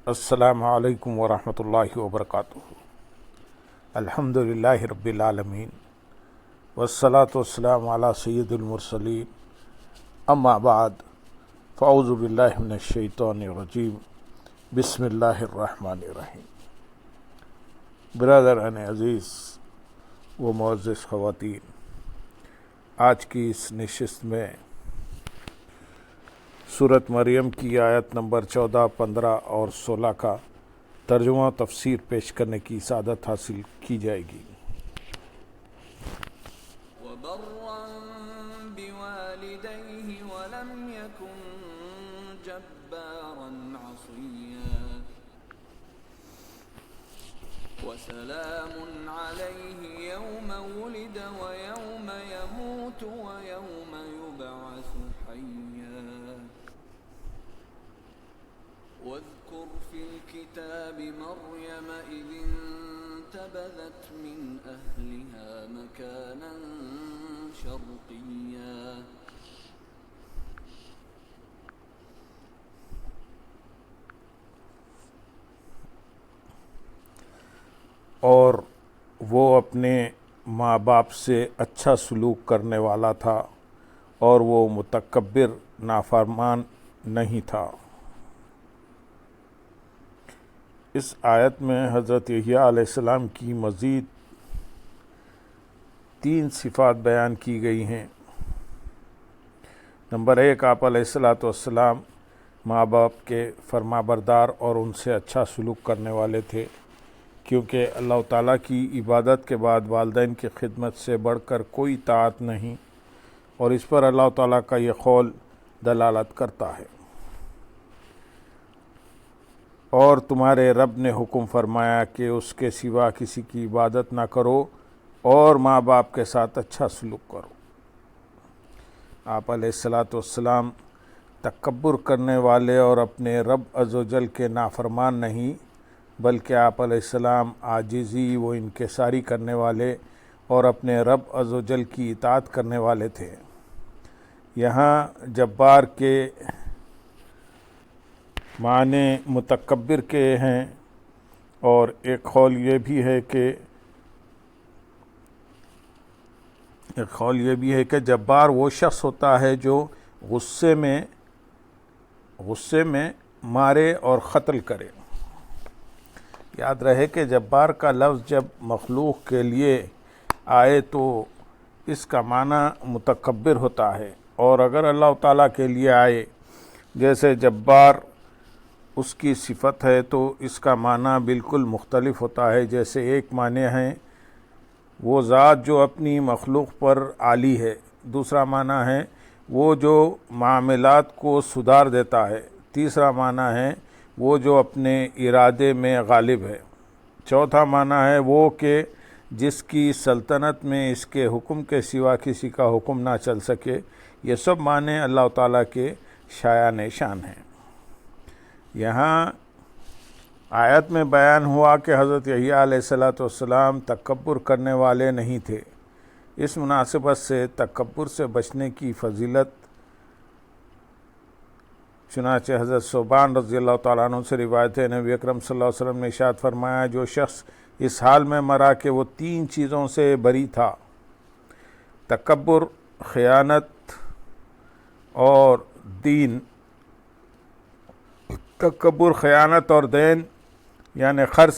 السلام علیکم ورحمۃ اللہ وبرکاتہ۔ الحمدللہ رب العالمین والصلاة والسلام علی سید المرسلین، اما بعد فاعوذ باللہ من الشیطان الرجیم، بسم اللہ الرحمن الرحیم۔ برادران عزیز و معزز خواتین، آج کی اس نشست میں سورۃ مریم کی آیت نمبر 14، 15 اور 16 کا ترجمہ و تفسیر پیش کرنے کی سعادت حاصل کی جائے گی۔ وَبَرًّا بِوَالِدَيْهِ وَلَمْ يَكُنْ جَبَّارًا عَصِيًّا وَسَلَامٌ عَلَيْهِ يَوْمَ وُلِدَ وَيَوْمَ يَمُوتُ وَيَوْمَ يُبْعَثُ حَيًّا وَاذْكُرْ فِي الْكِتَابِ مَرْيَمَ إِذِ انتَبَذَتْ مِنْ أَهْلِهَا مَكَانًا شَرْقِيًّا اور وہ اپنے ماں باپ سے اچھا سلوک کرنے والا تھا اور وہ متکبر نافرمان نہیں تھا۔ اس آیت میں حضرت یحییٰ علیہ السلام کی مزید 3 صفات بیان کی گئی ہیں۔ نمبر 1، آپ علیہ السلام ماں باپ کے فرما بردار اور ان سے اچھا سلوک کرنے والے تھے، کیونکہ اللہ تعالیٰ کی عبادت کے بعد والدین کی خدمت سے بڑھ کر کوئی طاعت نہیں، اور اس پر اللہ تعالیٰ کا یہ قول دلالت کرتا ہے۔ اور تمہارے رب نے حکم فرمایا کہ اس کے سوا کسی کی عبادت نہ کرو اور ماں باپ کے ساتھ اچھا سلوک کرو۔ آپ علیہ السلام تکبر کرنے والے اور اپنے رب عزوجل کے نافرمان نہیں، بلکہ آپ علیہ السلام عاجزی و انکساری کرنے والے اور اپنے رب عزوجل کی اطاعت کرنے والے تھے۔ یہاں جبار کے معنی متکبر کے ہیں، اور ایک قول یہ بھی ہے کہ جبار وہ شخص ہوتا ہے جو غصے میں مارے اور قتل کرے۔ یاد رہے کہ جبار کا لفظ جب مخلوق کے لیے آئے تو اس کا معنی متکبر ہوتا ہے، اور اگر اللہ تعالیٰ کے لیے آئے جیسے جبار اس کی صفت ہے تو اس کا معنی بالکل مختلف ہوتا ہے۔ جیسے ایک معنی ہے وہ ذات جو اپنی مخلوق پر عالی ہے، دوسرا معنی ہے وہ جو معاملات کو سدھار دیتا ہے، تیسرا معنی ہے وہ جو اپنے ارادے میں غالب ہے، چوتھا معنی ہے وہ کہ جس کی سلطنت میں اس کے حکم کے سوا کسی کا حکم نہ چل سکے۔ یہ سب معنی اللہ تعالیٰ کے شایع نشان ہیں۔ یہاں آیت میں بیان ہوا کہ حضرت یحییٰ علیہ السلام تکبر کرنے والے نہیں تھے۔ اس مناسبت سے تکبر سے بچنے کی فضیلت چنانچہ حضرت ثوبان رضی اللہ تعالیٰ عنہ سے روایت ہے، نبی اکرم صلی اللہ علیہ وسلم نے ارشاد فرمایا، جو شخص اس حال میں مرا کہ وہ 3 چیزوں سے بری تھا، تکبر، خیانت اور دین، تکبر، خیانت اور دین یعنی قرض،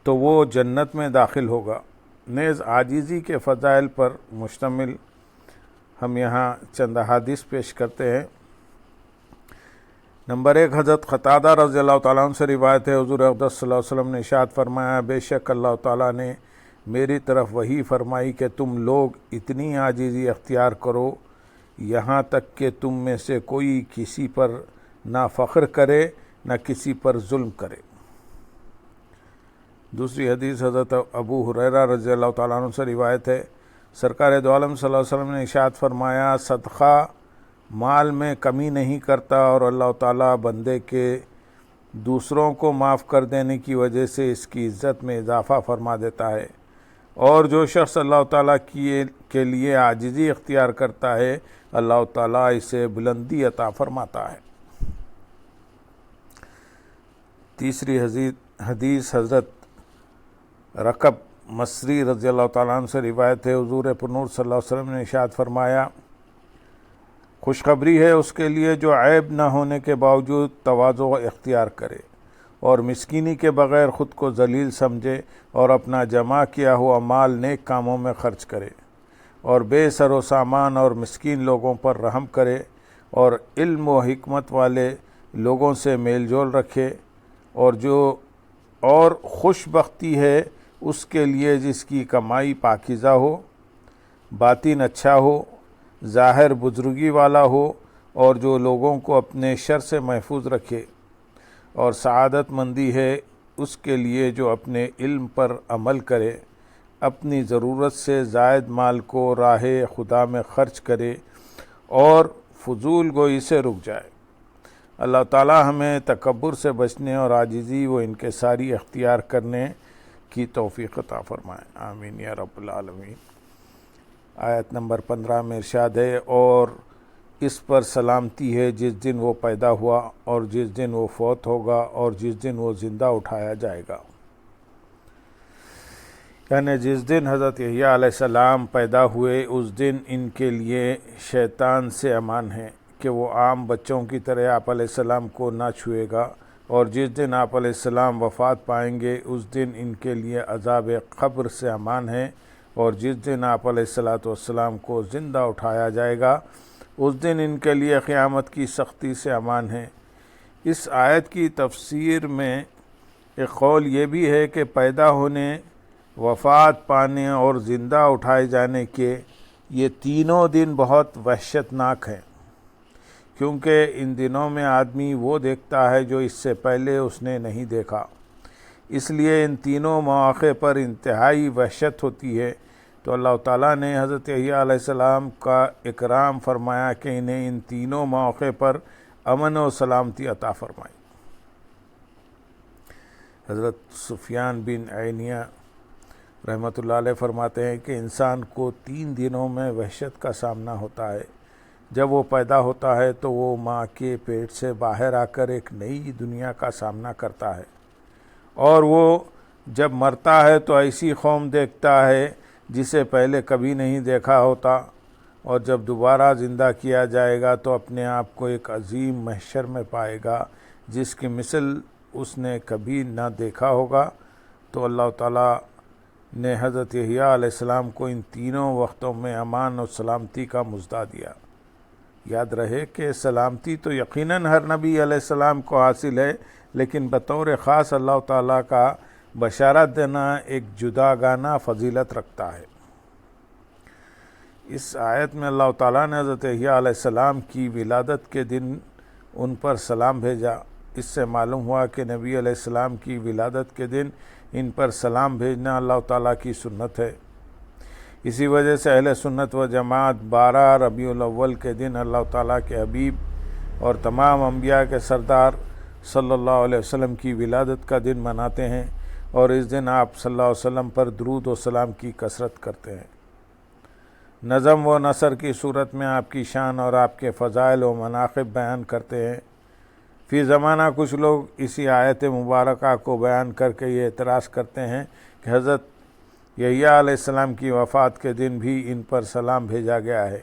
تو وہ جنت میں داخل ہوگا۔ نیز عاجزی کے فضائل پر مشتمل ہم یہاں چند احادیث پیش کرتے ہیں۔ نمبر 1، حضرت قتادہ رضی اللہ تعالیٰ عنہ سے روایت ہے، حضور اقدس صلی اللہ علیہ وسلم نے ارشاد فرمایا، بے شک اللہ تعالیٰ نے میری طرف وحی فرمائی کہ تم لوگ اتنی عاجزی اختیار کرو یہاں تک کہ تم میں سے کوئی کسی پر نہ فخر کرے نہ کسی پر ظلم کرے۔ دوسری حدیث حضرت ابو ہریرہ رضی اللہ تعالیٰ عنہ سے روایت ہے، سرکار دو عالم صلی اللہ علیہ وسلم نے ارشاد فرمایا، صدقہ مال میں کمی نہیں کرتا، اور اللہ تعالیٰ بندے کے دوسروں کو معاف کر دینے کی وجہ سے اس کی عزت میں اضافہ فرما دیتا ہے، اور جو شخص اللہ تعالیٰ کے لیے عاجزی اختیار کرتا ہے اللہ تعالیٰ اسے بلندی عطا فرماتا ہے۔ تیسری حدیث حضرت رکب مصری رضی اللہ تعالیٰ عنہ سے روایت ہے، حضور پرنور صلی اللہ علیہ وسلم نے ارشاد فرمایا، خوشخبری ہے اس کے لیے جو عیب نہ ہونے کے باوجود تواضع اختیار کرے اور مسکینی کے بغیر خود کو ذلیل سمجھے اور اپنا جمع کیا ہوا مال نیک کاموں میں خرچ کرے اور بے سر و سامان اور مسکین لوگوں پر رحم کرے اور علم و حکمت والے لوگوں سے میل جول رکھے، اور خوش بختی ہے اس کے لیے جس کی کمائی پاکیزہ ہو، باطن اچھا ہو، ظاہر بزرگی والا ہو، اور جو لوگوں کو اپنے شر سے محفوظ رکھے، اور سعادت مندی ہے اس کے لیے جو اپنے علم پر عمل کرے، اپنی ضرورت سے زائد مال کو راہ خدا میں خرچ کرے اور فضول گوئی سے رک جائے۔ اللہ تعالی ہمیں تکبر سے بچنے اور عاجزی و انکساری اختیار کرنے کی توفیق عطا فرمائے، آمین یا رب العالمین۔ آیت نمبر 15 میں ارشاد ہے، اور اس پر سلامتی ہے جس دن وہ پیدا ہوا اور جس دن وہ فوت ہوگا اور جس دن وہ زندہ اٹھایا جائے گا، یعنی جس دن حضرت یحییٰ علیہ السلام پیدا ہوئے اس دن ان کے لیے شیطان سے امان ہے کہ وہ عام بچوں کی طرح آپ علیہ السلام کو نہ چھوئے گا، اور جس دن آپ علیہ السلام وفات پائیں گے اس دن ان کے لیے عذاب قبر سے امان ہے، اور جس دن آپ علیہ السلام کو زندہ اٹھایا جائے گا اس دن ان کے لیے قیامت کی سختی سے امان ہے۔ اس آیت کی تفسیر میں ایک قول یہ بھی ہے کہ پیدا ہونے، وفات پانے اور زندہ اٹھائے جانے کے یہ تینوں دن بہت وحشت ناک ہیں، کیونکہ ان دنوں میں آدمی وہ دیکھتا ہے جو اس سے پہلے اس نے نہیں دیکھا، اس لیے ان تینوں مواقع پر انتہائی وحشت ہوتی ہے۔ تو اللہ تعالیٰ نے حضرت یحییٰ علیہ السلام کا اکرام فرمایا کہ انہیں ان تینوں مواقع پر امن و سلامتی عطا فرمائی۔ حضرت سفیان بن عینیہ رحمۃ اللہ علیہ فرماتے ہیں کہ انسان کو 3 دنوں میں وحشت کا سامنا ہوتا ہے۔ جب وہ پیدا ہوتا ہے تو وہ ماں کے پیٹ سے باہر آ کر ایک نئی دنیا کا سامنا کرتا ہے، اور وہ جب مرتا ہے تو ایسی قوم دیکھتا ہے جسے پہلے کبھی نہیں دیکھا ہوتا، اور جب دوبارہ زندہ کیا جائے گا تو اپنے آپ کو ایک عظیم محشر میں پائے گا جس کی مثل اس نے کبھی نہ دیکھا ہوگا۔ تو اللہ تعالیٰ نے حضرت یحییٰ علیہ السلام کو ان تینوں وقتوں میں امان و سلامتی کا مژدہ دیا۔ یاد رہے کہ سلامتی تو یقیناً ہر نبی علیہ السلام کو حاصل ہے، لیکن بطور خاص اللہ تعالیٰ کا بشارت دینا ایک جداگانہ فضیلت رکھتا ہے۔ اس آیت میں اللہ تعالیٰ نے حضرت یحییٰ علیہ السلام کی ولادت کے دن ان پر سلام بھیجا۔ اس سے معلوم ہوا کہ نبی علیہ السلام کی ولادت کے دن ان پر سلام بھیجنا اللہ تعالیٰ کی سنت ہے۔ اسی وجہ سے اہل سنت و جماعت 12 ربیع الاول کے دن اللہ تعالیٰ کے حبیب اور تمام انبیاء کے سردار صلی اللہ علیہ وسلم کی ولادت کا دن مناتے ہیں، اور اس دن آپ صلی اللہ علیہ وسلم پر درود و سلام کی کثرت کرتے ہیں۔ نظم و نثر کی صورت میں آپ کی شان اور آپ کے فضائل و مناقب بیان کرتے ہیں۔ فی زمانہ کچھ لوگ اسی آیت مبارکہ کو بیان کر کے یہ اعتراض کرتے ہیں کہ حضرت یحییٰ علیہ السلام کی وفات کے دن بھی ان پر سلام بھیجا گیا ہے،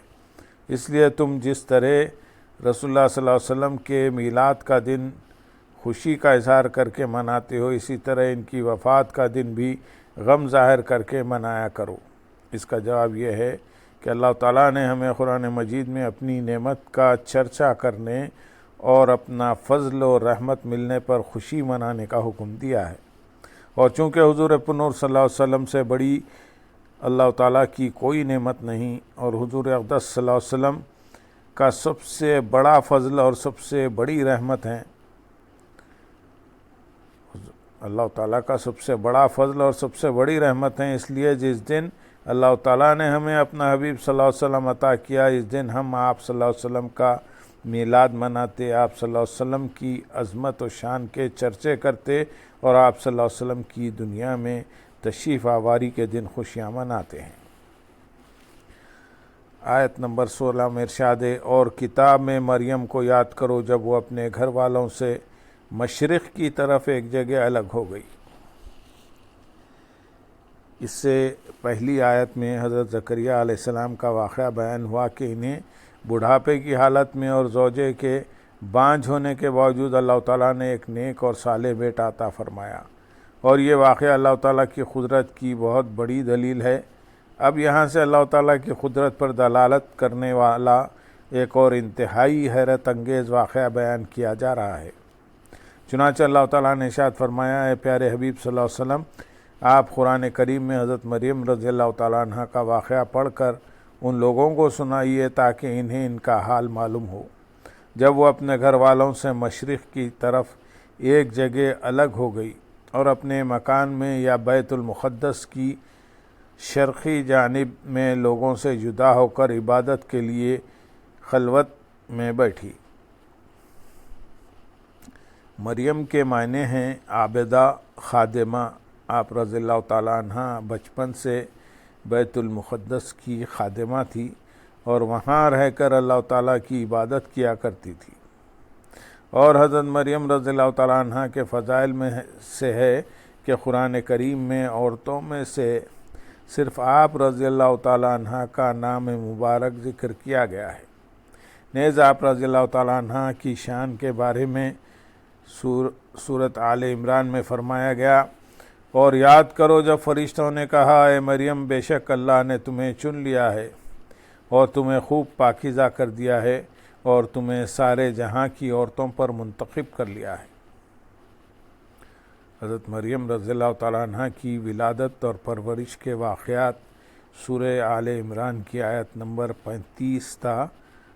اس لیے تم جس طرح رسول اللہ صلی اللہ علیہ وسلم کے میلاد کا دن خوشی کا اظہار کر کے مناتے ہو، اسی طرح ان کی وفات کا دن بھی غم ظاہر کر کے منایا کرو۔ اس کا جواب یہ ہے کہ اللہ تعالیٰ نے ہمیں قرآن مجید میں اپنی نعمت کا چرچا کرنے اور اپنا فضل و رحمت ملنے پر خوشی منانے کا حکم دیا ہے، اور چونکہ حضور پرنور صلی اللہ علیہ وسلم سے بڑی اللہ تعالیٰ کی کوئی نعمت نہیں، اور حضور اقدس صلی اللہ علیہ وسلم کا سب سے بڑا فضل اور سب سے بڑی رحمت ہے، اللہ تعالیٰ کا سب سے بڑا فضل اور سب سے بڑی رحمت ہے، اس لیے جس دن اللہ تعالیٰ نے ہمیں اپنا حبیب صلی اللہ علیہ وسلم عطا کیا، اس دن ہم آپ صلی اللہ علیہ وسلم کا میلاد مناتے، آپ صلی اللہ علیہ وسلم کی عظمت و شان کے چرچے کرتے، اور آپ صلی اللہ علیہ وسلم کی دنیا میں تشریف آوری کے دن خوشیاں مناتے ہیں۔ آیت نمبر 16 میں ارشاد ہے، اور کتاب میں مریم کو یاد کرو جب وہ اپنے گھر والوں سے مشرق کی طرف ایک جگہ الگ ہو گئی۔ اس سے پہلی آیت میں حضرت زکریہ علیہ السلام کا واقعہ بیان ہوا کہ انہیں بڑھاپے کی حالت میں اور زوجے کے بانجھ ہونے کے باوجود اللہ تعالیٰ نے ایک نیک اور صالح بیٹا عطا فرمایا، اور یہ واقعہ اللہ تعالیٰ کی قدرت کی بہت بڑی دلیل ہے۔ اب یہاں سے اللہ تعالیٰ کی قدرت پر دلالت کرنے والا ایک اور انتہائی حیرت انگیز واقعہ بیان کیا جا رہا ہے۔ چنانچہ اللہ تعالیٰ نے ارشاد فرمایا، اے پیارے حبیب صلی اللہ علیہ وسلم، آپ قرآن کریم میں حضرت مریم رضی اللہ تعالیٰ عنہ کا واقعہ پڑھ کر ان لوگوں کو سنائیے تاکہ انہیں ان کا حال معلوم ہو جب وہ اپنے گھر والوں سے مشرق کی طرف ایک جگہ الگ ہو گئی اور اپنے مکان میں یا بیت المقدس کی شرقی جانب میں لوگوں سے جدا ہو کر عبادت کے لیے خلوت میں بیٹھی۔ مریم کے معنی ہیں عابدہ، خادمہ۔ آپ رضی اللہ تعالیٰ عنہ بچپن سے بیت المقدس کی خادمہ تھی اور وہاں رہ کر اللہ تعالیٰ کی عبادت کیا کرتی تھی۔ اور حضرت مریم رضی اللہ تعالیٰ عنہ کے فضائل میں سے ہے کہ قرآن کریم میں عورتوں میں سے صرف آپ رضی اللہ تعالیٰ عنہ کا نام مبارک ذکر کیا گیا ہے۔ نیز آپ رضی اللہ تعالیٰ عنہ کی شان کے بارے میں سورۃ آل عمران میں فرمایا گیا، اور یاد کرو جب فرشتوں نے کہا، اے مریم، بے شک اللہ نے تمہیں چن لیا ہے اور تمہیں خوب پاکیزہ کر دیا ہے اور تمہیں سارے جہاں کی عورتوں پر منتخب کر لیا ہے۔ حضرت مریم رضی اللہ تعالیٰ عنہ کی ولادت اور پرورش کے واقعات سورہ آل عمران کی آیت نمبر 35 تا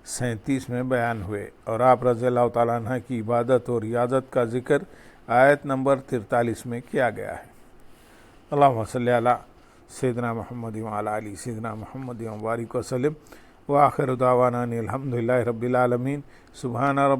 37 میں بیان ہوئے، اور آپ رضی اللہ تعالیٰ عنہ کی عبادت اور ریاضت کا ذکر آیت نمبر 43 میں کیا گیا ہے۔ اللہم صلی علی سیدنا محمد وعلی آل سیدنا محمد وبارک وسلم، وآخر دعوانا ان الحمدللہ رب العالمین۔ سبحان رب